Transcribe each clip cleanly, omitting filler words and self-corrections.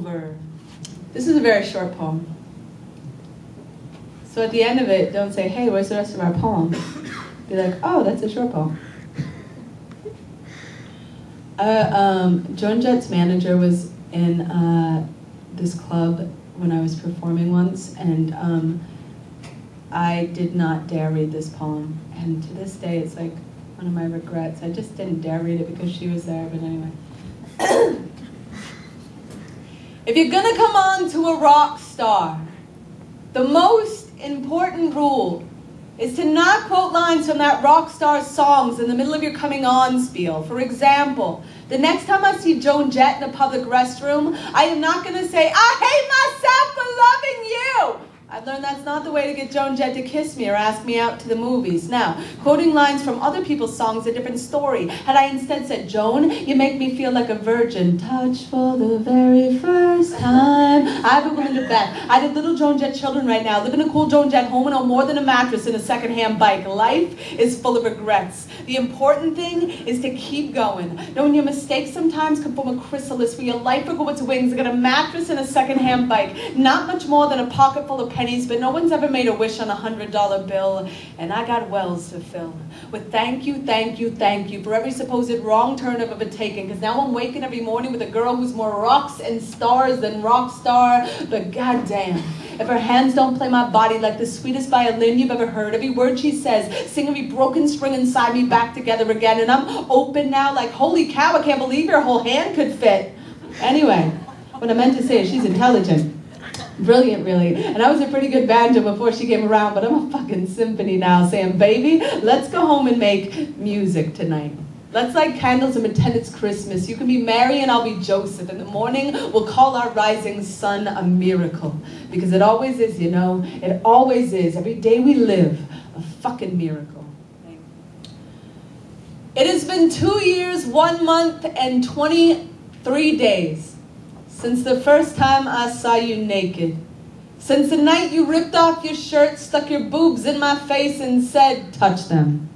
over. This is a very short poem. So at the end of it, don't say, hey, where's the rest of our poem? Be like, oh, that's a short poem. Joan Jett's manager was in this club when I was performing once, and I did not dare read this poem. And to this day, it's like one of my regrets. I just didn't dare read it because she was there, but anyway. If you're gonna come on to a rock star, the most important rule is to not quote lines from that rock star's songs in the middle of your coming on spiel. For example, the next time I see Joan Jett in a public restroom, I am not going to say, I hate myself for loving you. I've learned that's not the way to get Joan Jett to kiss me or ask me out to the movies. Now, quoting lines from other people's songs is a different story. Had I instead said, Joan, you make me feel like a virgin. Touch for the very first time. I'd be willing to bet. I have little Joan Jett children right now, live in a cool Joan Jett home and own more than a mattress and a secondhand bike. Life is full of regrets. The important thing is to keep going. Knowing your mistakes sometimes come from a chrysalis where your life will go its wings. I got a mattress and a secondhand bike. Not much more than a pocket full of pennies, but no one's ever made a wish on a $100 bill, and I got wells to fill with thank you, thank you, thank you for every supposed wrong turn I've ever taken, because now I'm waking every morning with a girl who's more rocks and stars than rock star, but goddamn, if her hands don't play my body like the sweetest violin you've ever heard, every word she says, sing every broken string inside me back together again, and I'm open now like, holy cow, I can't believe your whole hand could fit. Anyway, what I meant to say is she's intelligent. Brilliant, really. And I was a pretty good banjo before she came around, but I'm a fucking symphony now saying, baby, let's go home and make music tonight. Let's light candles and pretend it's Christmas. You can be Mary and I'll be Joseph. In the morning, we'll call our rising sun a miracle. Because it always is, you know. It always is. Every day we live, a fucking miracle. It has been 2 years, 1 month, and 23 days since the first time I saw you naked. Since the night you ripped off your shirt, stuck your boobs in my face and said, touch them.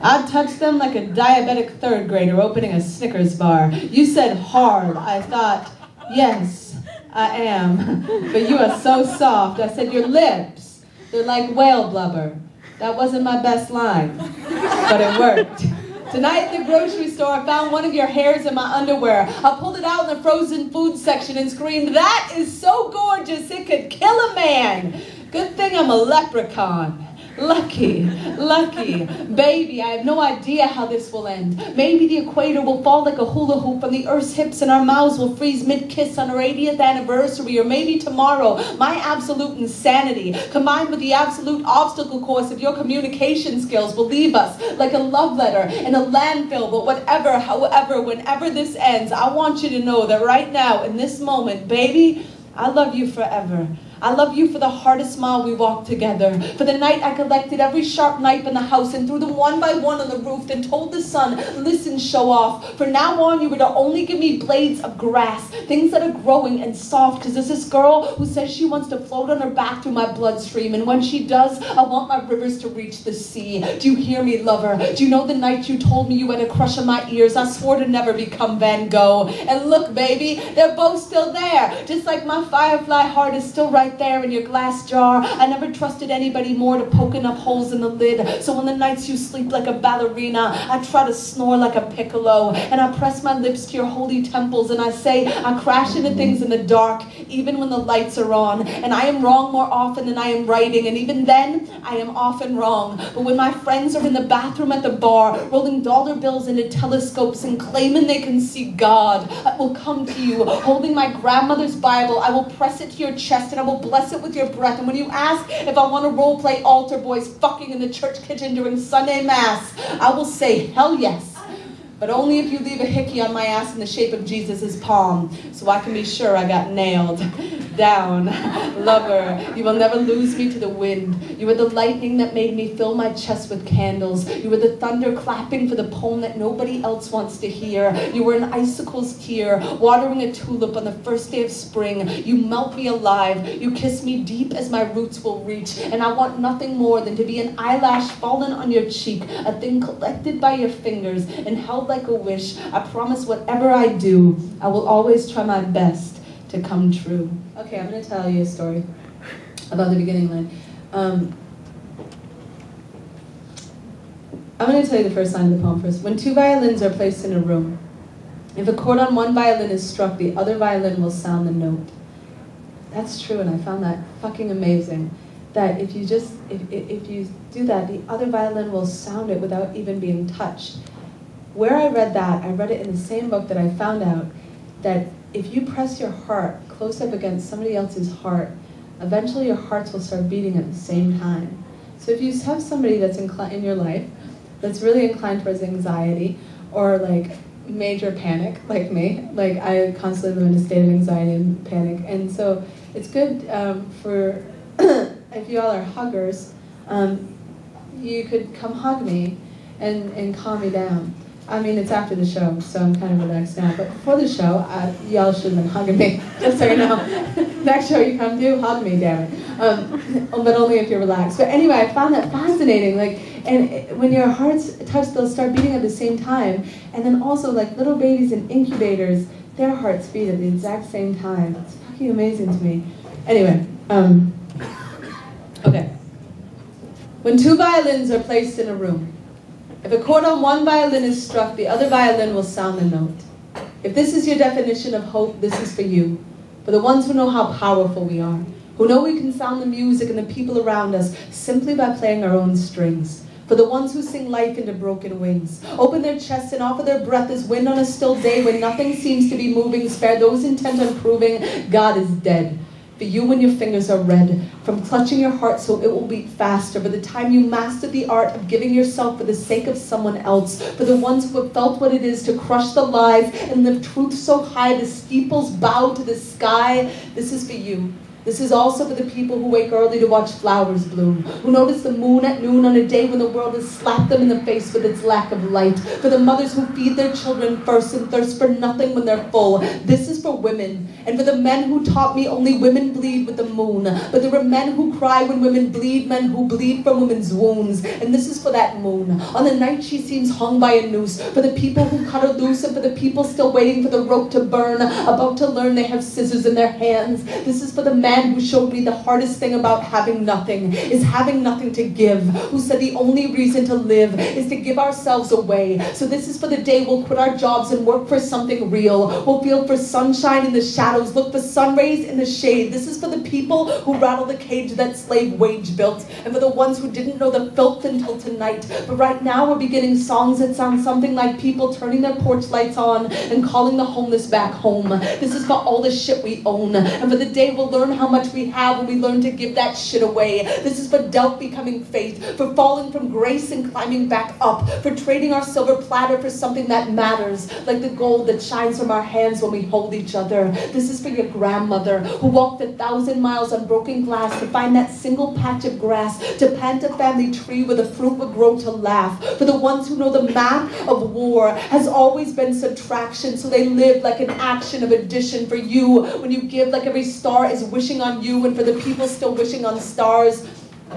I touched them like a diabetic third grader opening a Snickers bar. You said hard. I thought, yes, I am. But you are so soft. I said, your lips, they're like whale blubber. That wasn't my best line, but it worked. Tonight at the grocery store, I found one of your hairs in my underwear. I pulled it out in the frozen food section and screamed, that is so gorgeous, it could kill a man. Good thing I'm a leprechaun. Lucky, lucky. Baby, I have no idea how this will end. Maybe the equator will fall like a hula hoop from the Earth's hips and our mouths will freeze mid-kiss on our 80th anniversary, or maybe tomorrow. My absolute insanity, combined with the absolute obstacle course of your communication skills, will leave us like a love letter in a landfill. But whatever, however, whenever this ends, I want you to know that right now, in this moment, baby, I love you forever. I love you for the hardest mile we walked together, for the night I collected every sharp knife in the house and threw them one by one on the roof and told the sun, listen, show off. From now on, you were to only give me blades of grass, things that are growing and soft, because there's this girl who says she wants to float on her back through my bloodstream, and when she does, I want my rivers to reach the sea. Do you hear me, lover? Do you know the night you told me you had a crush on my ears? I swore to never become Van Gogh. And look, baby, they're both still there, just like my firefly heart is still right there in your glass jar. I never trusted anybody more to poke enough holes in the lid. So on the nights you sleep like a ballerina, I try to snore like a piccolo, and I press my lips to your holy temples, and I say I crash into things in the dark, even when the lights are on. And I am wrong more often than I am writing, and even then, I am often wrong. But when my friends are in the bathroom at the bar, rolling dollar bills into telescopes and claiming they can see God, I will come to you, holding my grandmother's Bible. I will press it to your chest, and I will bless it with your breath. And when you ask if I want to role play altar boys fucking in the church kitchen during Sunday Mass, I will say, hell yes. But only if you leave a hickey on my ass in the shape of Jesus' palm, so I can be sure I got nailed down. Lover, you will never lose me to the wind. You were the lightning that made me fill my chest with candles. You were the thunder clapping for the poem that nobody else wants to hear. You were an icicle's tear, watering a tulip on the first day of spring. You melt me alive. You kiss me deep as my roots will reach. And I want nothing more than to be an eyelash fallen on your cheek, a thing collected by your fingers and held like a wish. I promise whatever I do, I will always try my best to come true. Okay, I'm going to tell you a story about the beginning line. I'm going to tell you the first line of the poem first. When two violins are placed in a room, if a chord on one violin is struck, the other violin will sound the note. That's true, and I found that fucking amazing. That if you do that, the other violin will sound it without even being touched. Where I read that, I read it in the same book that I found out that if you press your heart close up against somebody else's heart, eventually your hearts will start beating at the same time. So if you have somebody that's in your life that's really inclined towards anxiety or like major panic, like me, like I constantly live in a state of anxiety and panic, and so it's good for if you all are huggers, you could come hug me and calm me down. I mean, it's after the show, so I'm kind of relaxed now. But before the show, y'all should have been hugging me, just so you know. Next show you come to, hug me, damn it. But only if you're relaxed. But anyway, I found that fascinating. Like, and when your hearts touch, they'll start beating at the same time. And then also, like little babies in incubators, their hearts beat at the exact same time. It's fucking amazing to me. Anyway, okay. When two violins are placed in a room, if a chord on one violin is struck, the other violin will sound the note. If this is your definition of hope, this is for you. For the ones who know how powerful we are, who know we can sound the music and the people around us simply by playing our own strings. For the ones who sing life into broken wings, open their chests and offer their breath as wind on a still day when nothing seems to be moving, spare those intent on proving God is dead. For you when your fingers are red, from clutching your heart so it will beat faster. For the time you mastered the art of giving yourself for the sake of someone else. For the ones who have felt what it is to crush the lies and lift truth so high the steeples bow to the sky. This is for you. This is also for the people who wake early to watch flowers bloom, who notice the moon at noon on a day when the world has slapped them in the face with its lack of light, for the mothers who feed their children first and thirst for nothing when they're full. This is for women, and for the men who taught me only women bleed with the moon, but there are men who cry when women bleed, men who bleed from women's wounds, and this is for that moon. On the night she seems hung by a noose, for the people who cut her loose, and for the people still waiting for the rope to burn, about to learn they have scissors in their hands. This is for the man who showed me the hardest thing about having nothing is having nothing to give, who said the only reason to live is to give ourselves away. So this is for the day we'll quit our jobs and work for something real. We'll feel for sunshine in the shadows, look for sun rays in the shade. This is for the people who rattle the cage that slave wage built, and for the ones who didn't know the filth until tonight. But right now we're beginning songs that sound something like people turning their porch lights on and calling the homeless back home. This is for all the shit we own, and for the day we'll learn how much we have when we learn to give that shit away. This is for doubt becoming faith, for falling from grace and climbing back up, for trading our silver platter for something that matters, like the gold that shines from our hands when we hold each other. This is for your grandmother who walked 1,000 miles on broken glass to find that single patch of grass, to plant a family tree where the fruit would grow to laugh. For the ones who know the math of war has always been subtraction, so they live like an action of addition. For you, when you give like every star is wishing on you, and for the people still wishing on stars,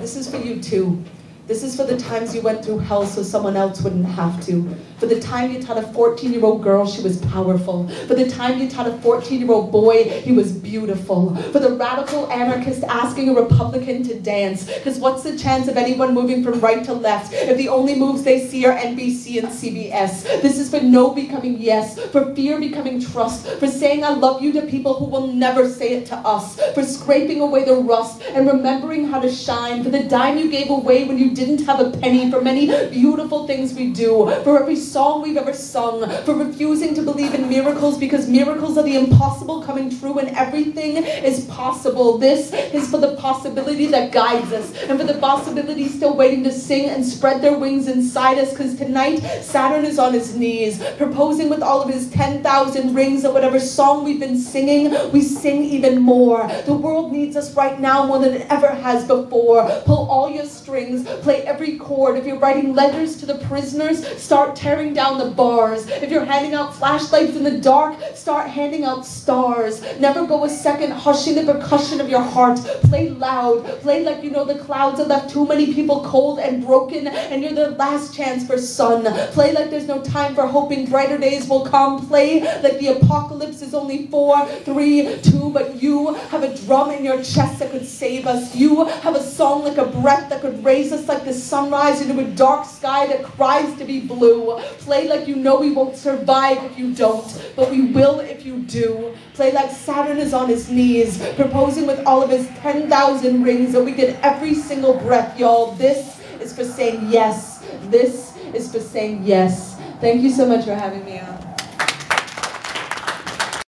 this is for you too. This is for the times you went through hell so someone else wouldn't have to. For the time you taught a 14-year-old girl she was powerful. For the time you taught a 14-year-old boy he was beautiful. For the radical anarchist asking a Republican to dance. Because what's the chance of anyone moving from right to left if the only moves they see are NBC and CBS? This is for no becoming yes. For fear becoming trust. For saying I love you to people who will never say it to us. For scraping away the rust and remembering how to shine. For the dime you gave away when you didn't have a penny. For many beautiful things we do. For every song we've ever sung. For refusing to believe in miracles because miracles are the impossible coming true and everything is possible. This is for the possibility that guides us, and for the possibility still waiting to sing and spread their wings inside us, because tonight Saturn is on his knees proposing with all of his 10,000 rings that whatever song we've been singing, we sing even more. The world needs us right now more than it ever has before. Pull all your strings, play every chord. If you're writing letters to the prisoners, start tearing down the bars. If you're handing out flashlights in the dark, start handing out stars. Never go a second hushing the percussion of your heart. Play loud. Play like you know the clouds have left too many people cold and broken, and you're the last chance for sun. Play like there's no time for hoping brighter days will come. Play like the apocalypse is only 4, 3, 2, but you have a drum in your chest that could save us. You have a song like a breath that could raise us like the sunrise into a dark sky that cries to be blue. Play like you know we won't survive if you don't, but we will if you do. Play like Saturn is on his knees, proposing with all of his 10,000 rings, that we get every single breath, y'all. This is for saying yes. This is for saying yes. Thank you so much for having me on.